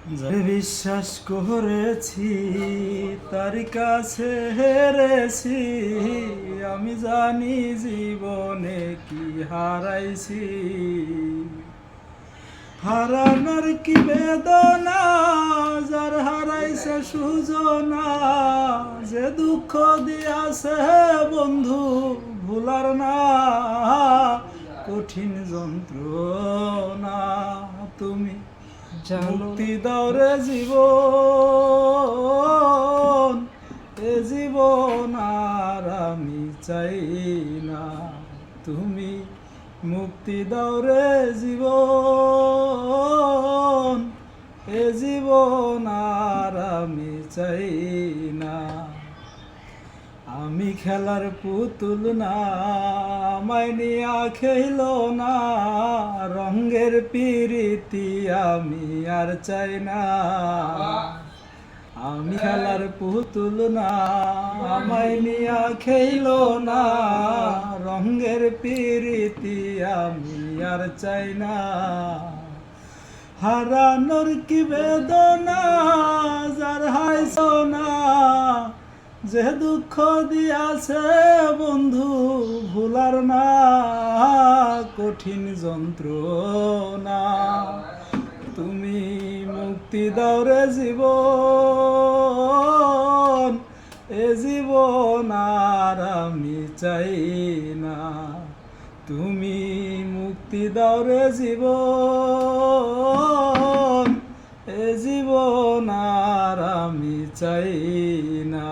যারে বিশ্বাস করেছি তার কাছে হেরেছি, আমি জানি জীবনে কি হারাইছি। হারানোর কি বেদনা, যার হারাইছে সুজনা, যে দুঃখ দিয়াছে বন্ধু ভুলার না, কঠিন যন্ত্রণা তুমি মুক্তি দাও রে জীবন, এ জীবন আর আমি চাই না। তুমি মুক্তি দাও রে জীবন, এ জীবন আর আমি চাই না। আমি খেলার পুতুল না, আমায় নিয়া খেল না, রঙের পিরিতি আমি আর চাই না। আমি খেলার পুতুল না, আমায় নিয়া খেল না, রঙের পিরিতি আমি আর চাই না। হারানোর কি বেদনা, যার হাইছ না, যে দুঃখ দিয়াছে বন্ধু ভুলার না, কঠিন যন্ত্রণা তুমি মুক্তি দাও রে জীবন, এ জীবন আর আমি চাই না। তুমি মুক্তি দাও রে জীবন, এ জীবন আর আমি চাই না।